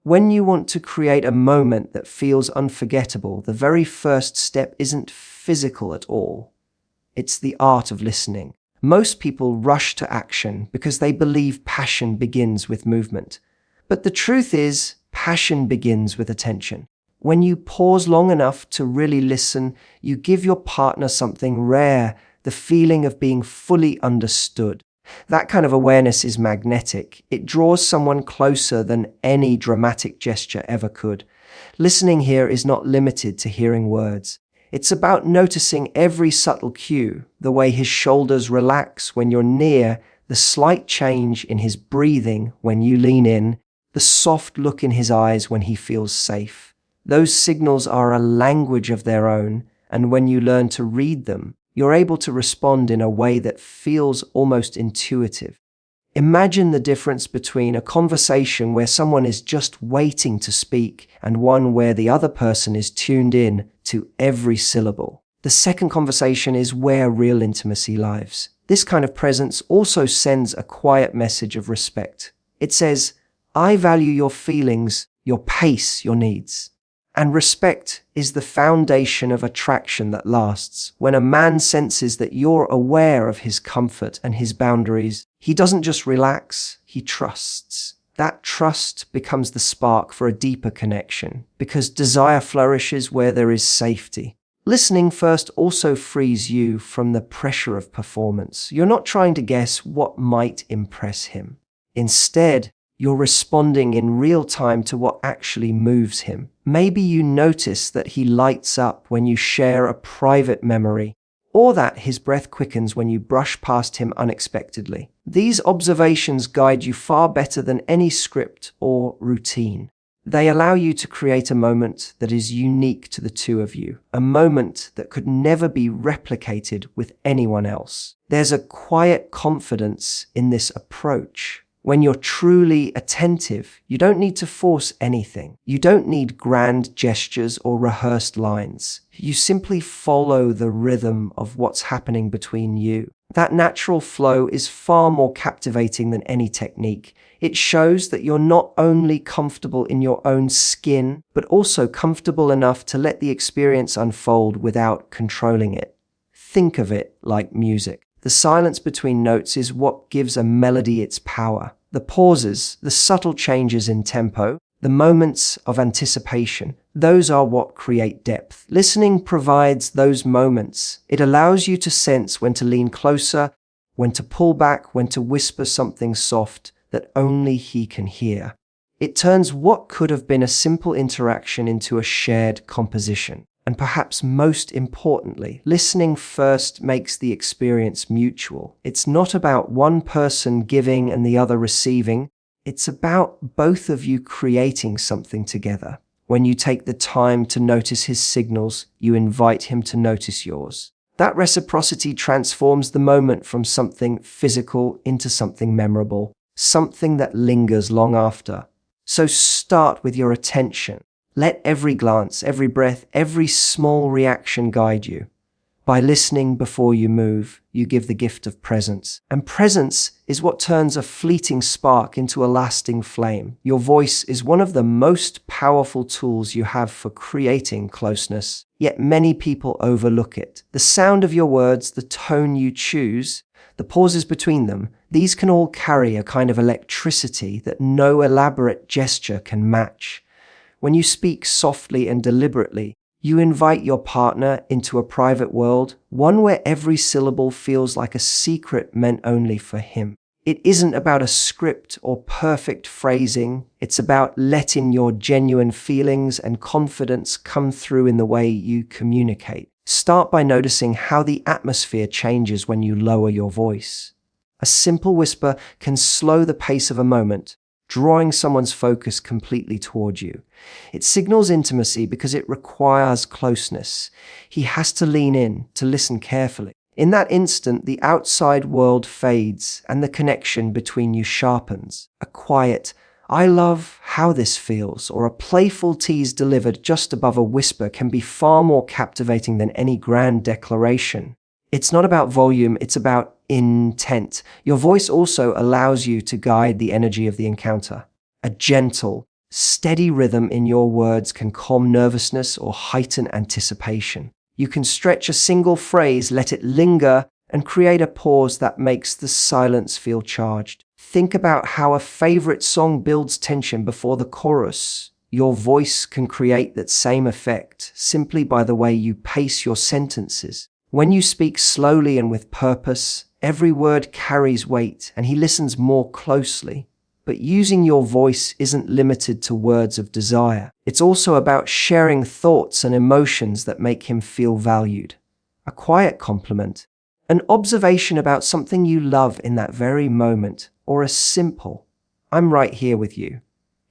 When you want to create a moment that feels unforgettable, the very first step isn't physical at all. It's the art of listening. Most people rush to action because they believe passion begins with movement. But the truth is, passion begins with attention. When you pause long enough to really listen, you give your partner something rare, the feeling of being fully understood. That kind of awareness is magnetic. It draws someone closer than any dramatic gesture ever could. Listening here is not limited to hearing words. It's about noticing every subtle cue, the way his shoulders relax when you're near, the slight change in his breathing when you lean in, the soft look in his eyes when he feels safe. Those signals are a language of their own, and when you learn to read them, you're able to respond in a way that feels almost intuitive. Imagine the difference between a conversation where someone is just waiting to speak and one where the other person is tuned in to every syllable. The second conversation is where real intimacy lives. This kind of presence also sends a quiet message of respect. It says, I value your feelings, your pace, your needs. And respect is the foundation of attraction that lasts. When a man senses that you're aware of his comfort and his boundaries, he doesn't just relax, he trusts. That trust becomes the spark for a deeper connection, because desire flourishes where there is safety. Listening first also frees you from the pressure of performance. You're not trying to guess what might impress him. Instead, you're responding in real time to what actually moves him. Maybe you notice that he lights up when you share a private memory, or that his breath quickens when you brush past him unexpectedly. These observations guide you far better than any script or routine. They allow you to create a moment that is unique to the two of you, a moment that could never be replicated with anyone else. There's a quiet confidence in this approach. When you're truly attentive, you don't need to force anything. You don't need grand gestures or rehearsed lines. You simply follow the rhythm of what's happening between you. That natural flow is far more captivating than any technique. It shows that you're not only comfortable in your own skin, but also comfortable enough to let the experience unfold without controlling it. Think of it like music. The silence between notes is what gives a melody its power. The pauses, the subtle changes in tempo, the moments of anticipation, those are what create depth. Listening provides those moments. It allows you to sense when to lean closer, when to pull back, when to whisper something soft that only he can hear. It turns what could have been a simple interaction into a shared composition. And perhaps most importantly, listening first makes the experience mutual. It's not about one person giving and the other receiving. It's about both of you creating something together. When you take the time to notice his signals, you invite him to notice yours. That reciprocity transforms the moment from something physical into something memorable, something that lingers long after. So start with your attention. Let every glance, every breath, every small reaction guide you. By listening before you move, you give the gift of presence. And presence is what turns a fleeting spark into a lasting flame. Your voice is one of the most powerful tools you have for creating closeness, yet many people overlook it. The sound of your words, the tone you choose, the pauses between them, these can all carry a kind of electricity that no elaborate gesture can match. When you speak softly and deliberately, you invite your partner into a private world, one where every syllable feels like a secret meant only for him. It isn't about a script or perfect phrasing. It's about letting your genuine feelings and confidence come through in the way you communicate. Start by noticing how the atmosphere changes when you lower your voice. A simple whisper can slow the pace of a moment, drawing someone's focus completely toward you. It signals intimacy because it requires closeness. He has to lean in, to listen carefully. In that instant, the outside world fades and the connection between you sharpens. A quiet, "I love how this feels," or a playful tease delivered just above a whisper can be far more captivating than any grand declaration. It's not about volume, it's about intent. Your voice also allows you to guide the energy of the encounter. A gentle, Steady rhythm in your words can calm nervousness or heighten anticipation. You can stretch a single phrase, let it linger, and create a pause that makes the silence feel charged. Think about how a favorite song builds tension before the chorus. Your voice can create that same effect simply by the way you pace your sentences. When you speak slowly and with purpose, every word carries weight and he listens more closely. But using your voice isn't limited to words of desire. It's also about sharing thoughts and emotions that make him feel valued. A quiet compliment, an observation about something you love in that very moment, or a simple, "I'm right here with you,"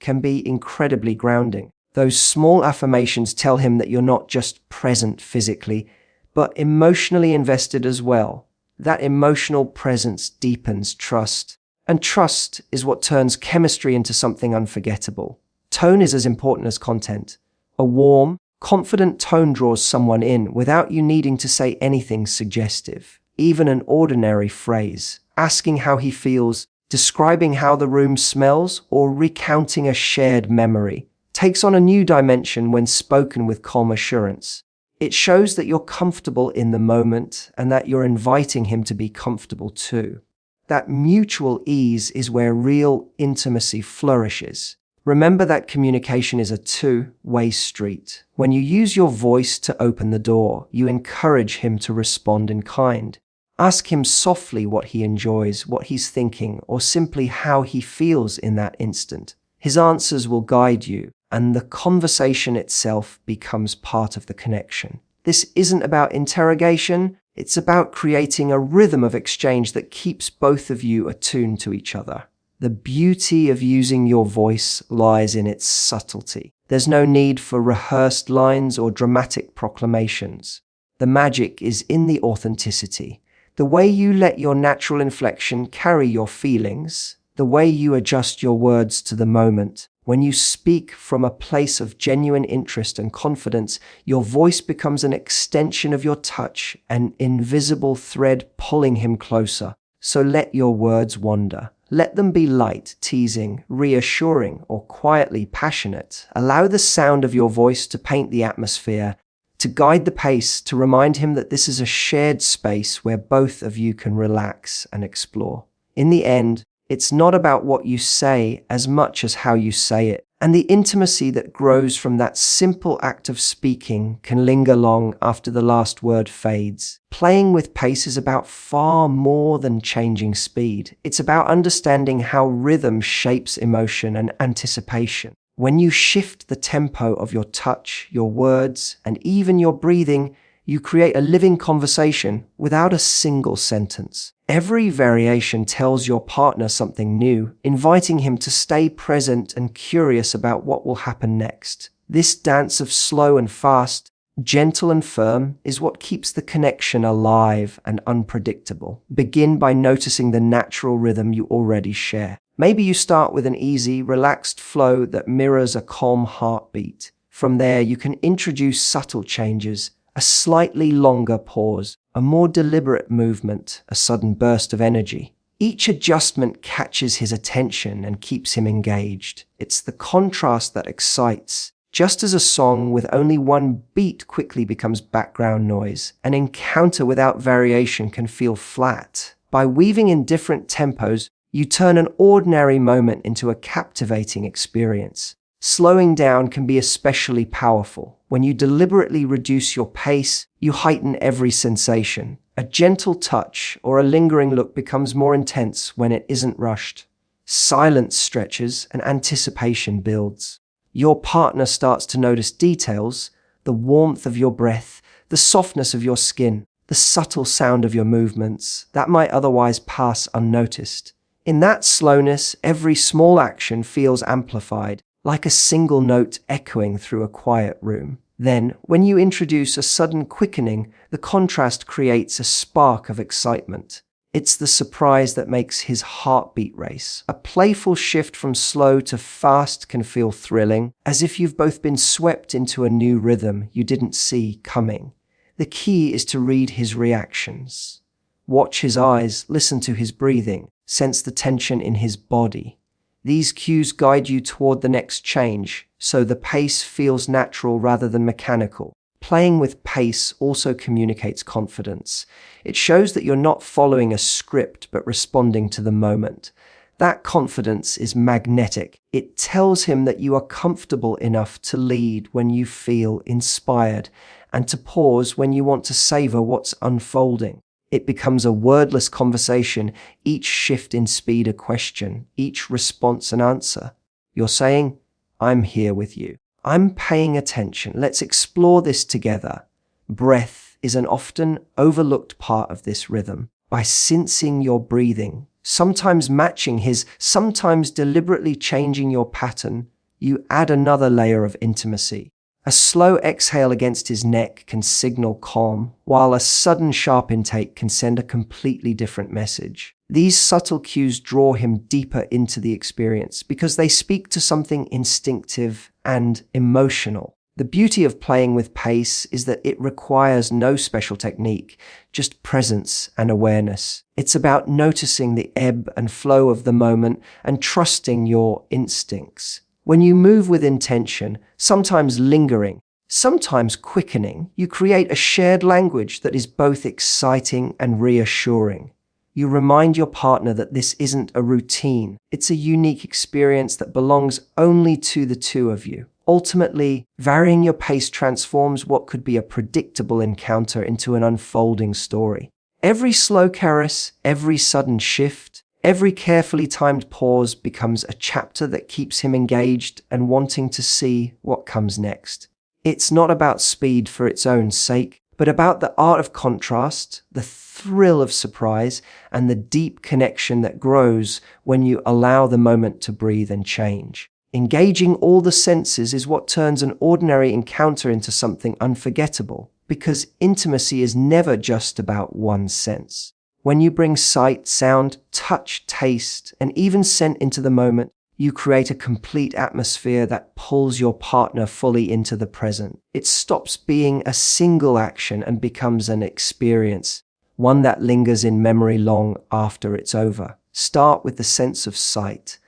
can be incredibly grounding. Those small affirmations tell him that you're not just present physically, but emotionally invested as well. That emotional presence deepens trust. And trust is what turns chemistry into something unforgettable. Tone is as important as content. A warm, confident tone draws someone in without you needing to say anything suggestive. Even an ordinary phrase, asking how he feels, describing how the room smells, or recounting a shared memory, takes on a new dimension when spoken with calm assurance. It shows that you're comfortable in the moment and that you're inviting him to be comfortable too. That mutual ease is where real intimacy flourishes. Remember that communication is a two-way street. When you use your voice to open the door, you encourage him to respond in kind. Ask him softly what he enjoys, what he's thinking, or simply how he feels in that instant. His answers will guide you, and the conversation itself becomes part of the connection. This isn't about interrogation. It's about creating a rhythm of exchange that keeps both of you attuned to each other. The beauty of using your voice lies in its subtlety. There's no need for rehearsed lines or dramatic proclamations. The magic is in the authenticity. The way you let your natural inflection carry your feelings, the way you adjust your words to the moment. When you speak from a place of genuine interest and confidence, your voice becomes an extension of your touch, an invisible thread pulling him closer. So let your words wander. Let them be light, teasing, reassuring, or quietly passionate. Allow the sound of your voice to paint the atmosphere, to guide the pace, to remind him that this is a shared space where both of you can relax and explore. In the end, it's not about what you say as much as how you say it. And the intimacy that grows from that simple act of speaking can linger long after the last word fades. Playing with pace is about far more than changing speed. It's about understanding how rhythm shapes emotion and anticipation. When you shift the tempo of your touch, your words, and even your breathing, you create a living conversation without a single sentence. Every variation tells your partner something new, inviting him to stay present and curious about what will happen next. This dance of slow and fast, gentle and firm, is what keeps the connection alive and unpredictable. Begin by noticing the natural rhythm you already share. Maybe you start with an easy, relaxed flow that mirrors a calm heartbeat. From there, you can introduce subtle changes, a slightly longer pause, a more deliberate movement, a sudden burst of energy. Each adjustment catches his attention and keeps him engaged. It's the contrast that excites. Just as a song with only one beat quickly becomes background noise, an encounter without variation can feel flat. By weaving in different tempos, you turn an ordinary moment into a captivating experience. Slowing down can be especially powerful. When you deliberately reduce your pace, you heighten every sensation. A gentle touch or a lingering look becomes more intense when it isn't rushed. Silence stretches and anticipation builds. Your partner starts to notice details, the warmth of your breath, the softness of your skin, the subtle sound of your movements that might otherwise pass unnoticed. In that slowness, every small action feels amplified, like a single note echoing through a quiet room. Then, when you introduce a sudden quickening, the contrast creates a spark of excitement. It's the surprise that makes his heartbeat race. A playful shift from slow to fast can feel thrilling, as if you've both been swept into a new rhythm you didn't see coming. The key is to read his reactions. Watch his eyes, listen to his breathing, sense the tension in his body. These cues guide you toward the next change, so the pace feels natural rather than mechanical. Playing with pace also communicates confidence. It shows that you're not following a script but responding to the moment. That confidence is magnetic. It tells him that you are comfortable enough to lead when you feel inspired and to pause when you want to savor what's unfolding. It becomes a wordless conversation, each shift in speed a question, each response an answer. You're saying, "I'm here with you. I'm paying attention. Let's explore this together." Breath is an often overlooked part of this rhythm. By sensing your breathing, sometimes matching his, sometimes deliberately changing your pattern, you add another layer of intimacy. A slow exhale against his neck can signal calm, while a sudden sharp intake can send a completely different message. These subtle cues draw him deeper into the experience because they speak to something instinctive and emotional. The beauty of playing with pace is that it requires no special technique, just presence and awareness. It's about noticing the ebb and flow of the moment and trusting your instincts. When you move with intention, sometimes lingering, sometimes quickening, you create a shared language that is both exciting and reassuring. You remind your partner that this isn't a routine. It's a unique experience that belongs only to the two of you. Ultimately, varying your pace transforms what could be a predictable encounter into an unfolding story. Every slow caress, every sudden shift, every carefully timed pause becomes a chapter that keeps him engaged and wanting to see what comes next. It's not about speed for its own sake, but about the art of contrast, the thrill of surprise, and the deep connection that grows when you allow the moment to breathe and change. Engaging all the senses is what turns an ordinary encounter into something unforgettable, because intimacy is never just about one sense. When you bring sight, sound, touch, taste, and even scent into the moment, you create a complete atmosphere that pulls your partner fully into the present. It stops being a single action and becomes an experience, one that lingers in memory long after it's over. Start with the sense of sight.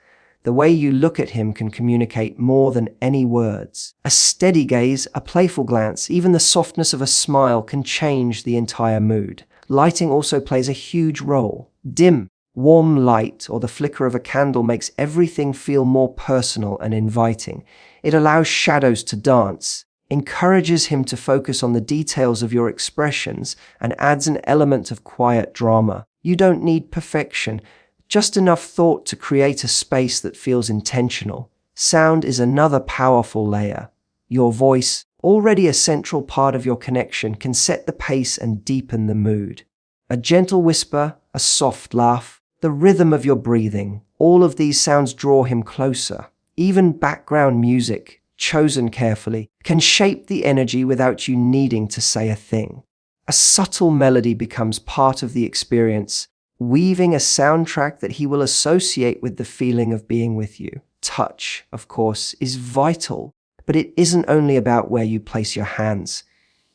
The way you look at him can communicate more than any words. A steady gaze, a playful glance, even the softness of a smile can change the entire mood. Lighting also plays a huge role. Dim, warm light or the flicker of a candle makes everything feel more personal and inviting. It allows shadows to dance, encourages him to focus on the details of your expressions, and adds an element of quiet drama. You don't need perfection, just enough thought to create a space that feels intentional. Sound is another powerful layer. Your voice, already a central part of your connection, can set the pace and deepen the mood. A gentle whisper, a soft laugh, the rhythm of your breathing, all of these sounds draw him closer. Even background music, chosen carefully, can shape the energy without you needing to say a thing. A subtle melody becomes part of the experience, weaving a soundtrack that he will associate with the feeling of being with you. Touch, of course, is vital, but it isn't only about where you place your hands.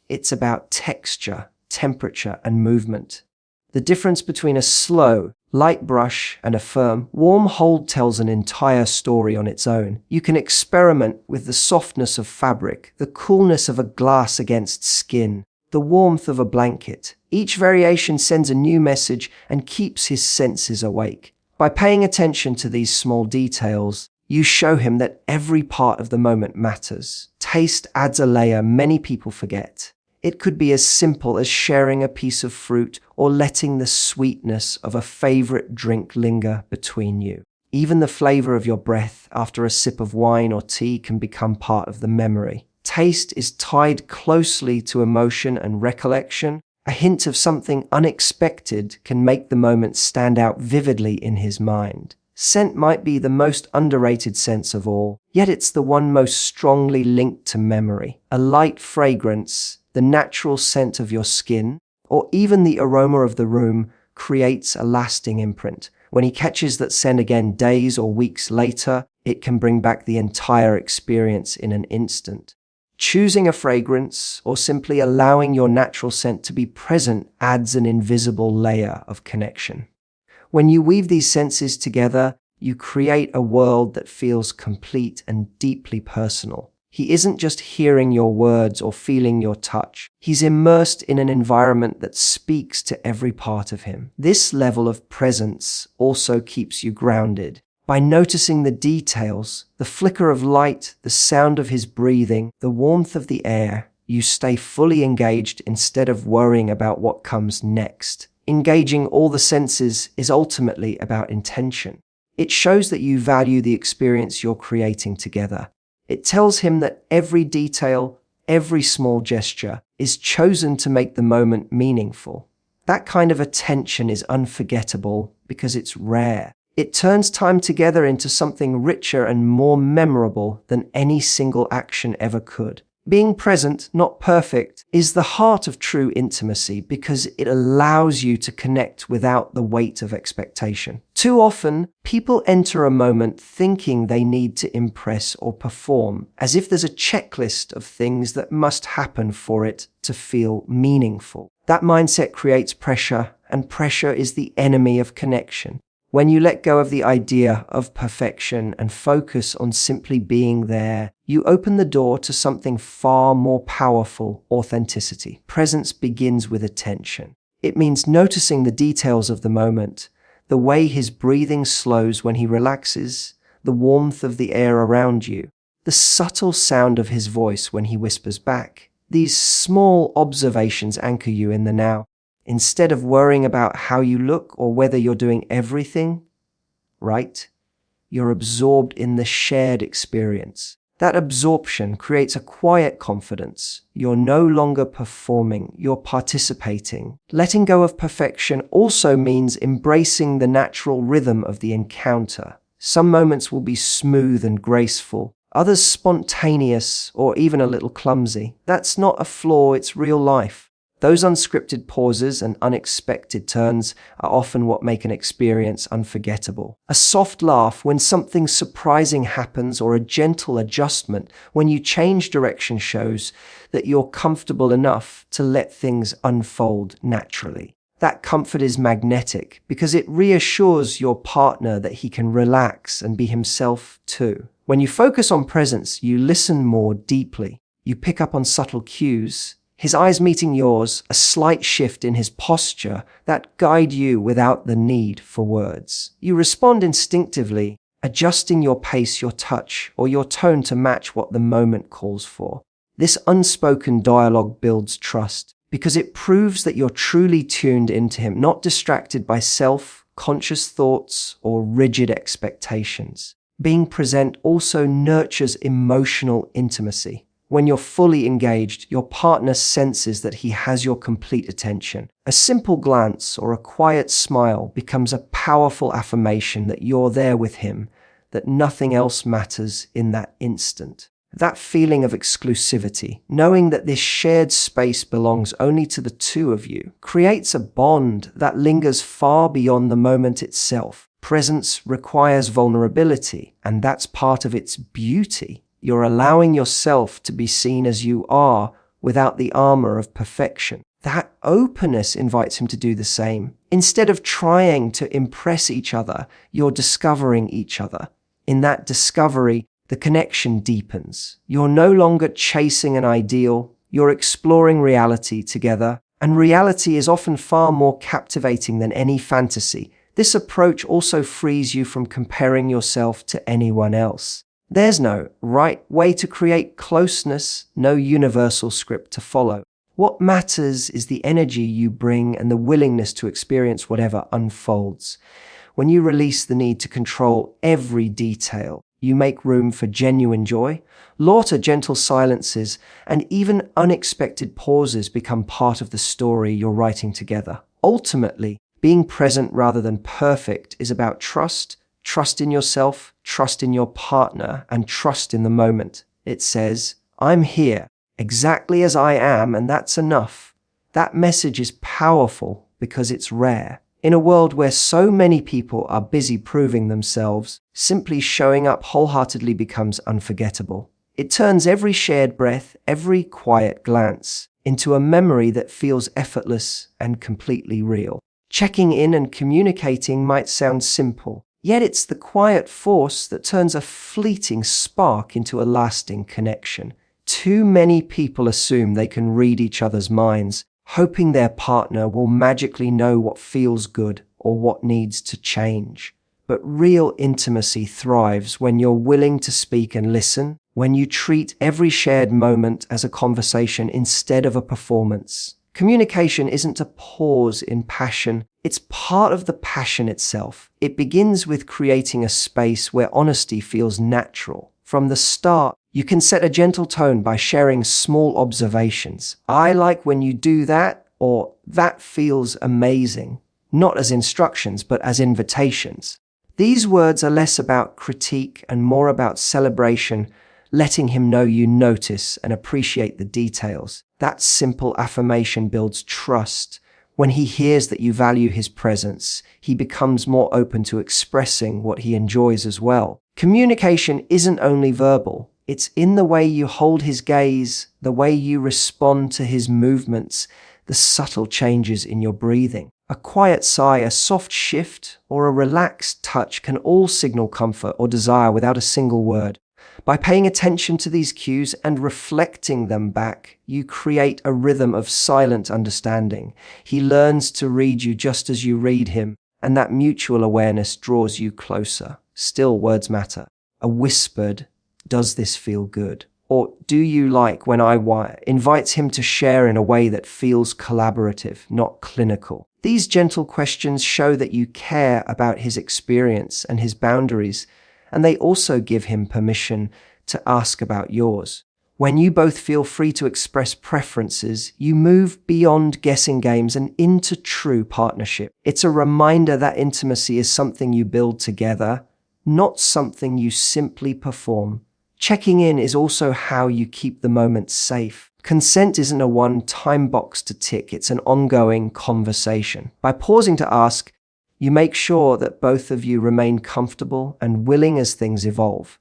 It's about texture, temperature, and movement. The difference between a slow, light brush and a firm, warm hold tells an entire story on its own. You can experiment with the softness of fabric, the coolness of a glass against skin, the warmth of a blanket. Each variation sends a new message and keeps his senses awake. By paying attention to these small details, you show him that every part of the moment matters. Taste adds a layer many people forget. It could be as simple as sharing a piece of fruit or letting the sweetness of a favorite drink linger between you. Even the flavor of your breath after a sip of wine or tea can become part of the memory. Taste is tied closely to emotion and recollection. A hint of something unexpected can make the moment stand out vividly in his mind. Scent might be the most underrated sense of all, yet it's the one most strongly linked to memory. A light fragrance, the natural scent of your skin, or even the aroma of the room creates a lasting imprint. When he catches that scent again days or weeks later, it can bring back the entire experience in an instant. Choosing a fragrance or simply allowing your natural scent to be present adds an invisible layer of connection. When you weave these senses together, you create a world that feels complete and deeply personal. He isn't just hearing your words or feeling your touch. He's immersed in an environment that speaks to every part of him. This level of presence also keeps you grounded. By noticing the details, the flicker of light, the sound of his breathing, the warmth of the air, you stay fully engaged instead of worrying about what comes next. Engaging all the senses is ultimately about intention. It shows that you value the experience you're creating together. It tells him that every detail, every small gesture is chosen to make the moment meaningful. That kind of attention is unforgettable because it's rare. It turns time together into something richer and more memorable than any single action ever could. Being present, not perfect, is the heart of true intimacy because it allows you to connect without the weight of expectation. Too often, people enter a moment thinking they need to impress or perform, as if there's a checklist of things that must happen for it to feel meaningful. That mindset creates pressure, and pressure is the enemy of connection. When you let go of the idea of perfection and focus on simply being there, you open the door to something far more powerful: authenticity. Presence begins with attention. It means noticing the details of the moment, the way his breathing slows when he relaxes, the warmth of the air around you, the subtle sound of his voice when he whispers back. These small observations anchor you in the now. Instead of worrying about how you look or whether you're doing everything right, you're absorbed in the shared experience. That absorption creates a quiet confidence. You're no longer performing, you're participating. Letting go of perfection also means embracing the natural rhythm of the encounter. Some moments will be smooth and graceful, others spontaneous or even a little clumsy. That's not a flaw, it's real life. Those unscripted pauses and unexpected turns are often what make an experience unforgettable. A soft laugh when something surprising happens, or a gentle adjustment when you change direction, shows that you're comfortable enough to let things unfold naturally. That comfort is magnetic because it reassures your partner that he can relax and be himself too. When you focus on presence, you listen more deeply. You pick up on subtle cues. His eyes meeting yours, a slight shift in his posture that guide you without the need for words. You respond instinctively, adjusting your pace, your touch, or your tone to match what the moment calls for. This unspoken dialogue builds trust because it proves that you're truly tuned into him, not distracted by self-conscious thoughts or rigid expectations. Being present also nurtures emotional intimacy. When you're fully engaged, your partner senses that he has your complete attention. A simple glance or a quiet smile becomes a powerful affirmation that you're there with him, that nothing else matters in that instant. That feeling of exclusivity, knowing that this shared space belongs only to the two of you, creates a bond that lingers far beyond the moment itself. Presence requires vulnerability, and that's part of its beauty. You're allowing yourself to be seen as you are without the armor of perfection. That openness invites him to do the same. Instead of trying to impress each other, you're discovering each other. In that discovery, the connection deepens. You're no longer chasing an ideal, you're exploring reality together, and reality is often far more captivating than any fantasy. This approach also frees you from comparing yourself to anyone else. There's no right way to create closeness, no universal script to follow. What matters is the energy you bring and the willingness to experience whatever unfolds. When you release the need to control every detail, you make room for genuine joy. Laughter, gentle silences, and even unexpected pauses become part of the story you're writing together. Ultimately, being present rather than perfect is about trust. Trust in yourself, trust in your partner, and trust in the moment. It says, I'm here, exactly as I am, and that's enough. That message is powerful because it's rare. In a world where so many people are busy proving themselves, simply showing up wholeheartedly becomes unforgettable. It turns every shared breath, every quiet glance, into a memory that feels effortless and completely real. Checking in and communicating might sound simple. Yet it's the quiet force that turns a fleeting spark into a lasting connection. Too many people assume they can read each other's minds, hoping their partner will magically know what feels good or what needs to change. But real intimacy thrives when you're willing to speak and listen, when you treat every shared moment as a conversation instead of a performance. Communication isn't a pause in passion, it's part of the passion itself. It begins with creating a space where honesty feels natural. From the start, you can set a gentle tone by sharing small observations. I like when you do that, or that feels amazing. Not as instructions, but as invitations. These words are less about critique and more about celebration, letting him know you notice and appreciate the details. That simple affirmation builds trust. When he hears that you value his presence, he becomes more open to expressing what he enjoys as well. Communication isn't only verbal. It's in the way you hold his gaze, the way you respond to his movements, the subtle changes in your breathing. A quiet sigh, a soft shift, or a relaxed touch can all signal comfort or desire without a single word. By paying attention to these cues and reflecting them back, you create a rhythm of silent understanding. He learns to read you just as you read him, and that mutual awareness draws you closer. Still, words matter. A whispered, "Does this feel good?" Or "Do you like when I wire?" invites him to share in a way that feels collaborative, not clinical. These gentle questions show that you care about his experience and his boundaries, and they also give him permission to ask about yours. When you both feel free to express preferences, you move beyond guessing games and into true partnership. It's a reminder that intimacy is something you build together, not something you simply perform. Checking in is also how you keep the moment safe. Consent isn't a one-time box to tick, it's an ongoing conversation. By pausing to ask, you make sure that both of you remain comfortable and willing as things evolve.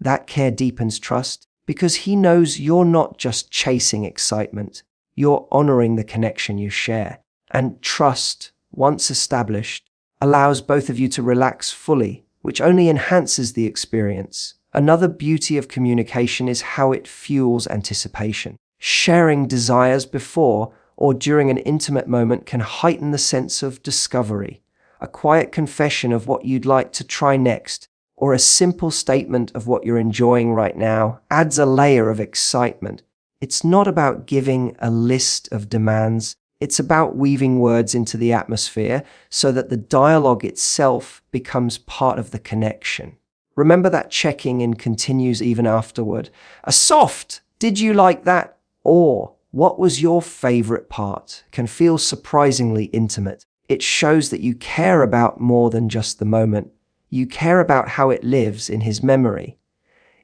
That care deepens trust because he knows you're not just chasing excitement, you're honoring the connection you share. And trust, once established, allows both of you to relax fully, which only enhances the experience. Another beauty of communication is how it fuels anticipation. Sharing desires before or during an intimate moment can heighten the sense of discovery. A quiet confession of what you'd like to try next, or a simple statement of what you're enjoying right now, adds a layer of excitement. It's not about giving a list of demands, it's about weaving words into the atmosphere so that the dialogue itself becomes part of the connection. Remember that checking in continues even afterward. A soft, "Did you like that?" or "What was your favorite part?" can feel surprisingly intimate. It shows that you care about more than just the moment. You care about how it lives in his memory.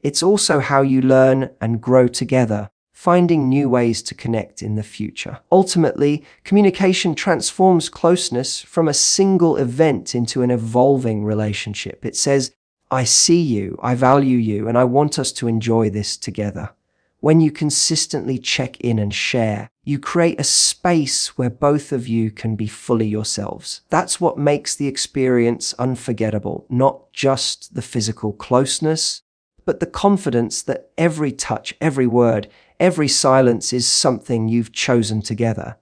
It's also how you learn and grow together, finding new ways to connect in the future. Ultimately, communication transforms closeness from a single event into an evolving relationship. It says, "I see you, I value you, and I want us to enjoy this together." When you consistently check in and share, you create a space where both of you can be fully yourselves. That's what makes the experience unforgettable, not just the physical closeness, but the confidence that every touch, every word, every silence is something you've chosen together.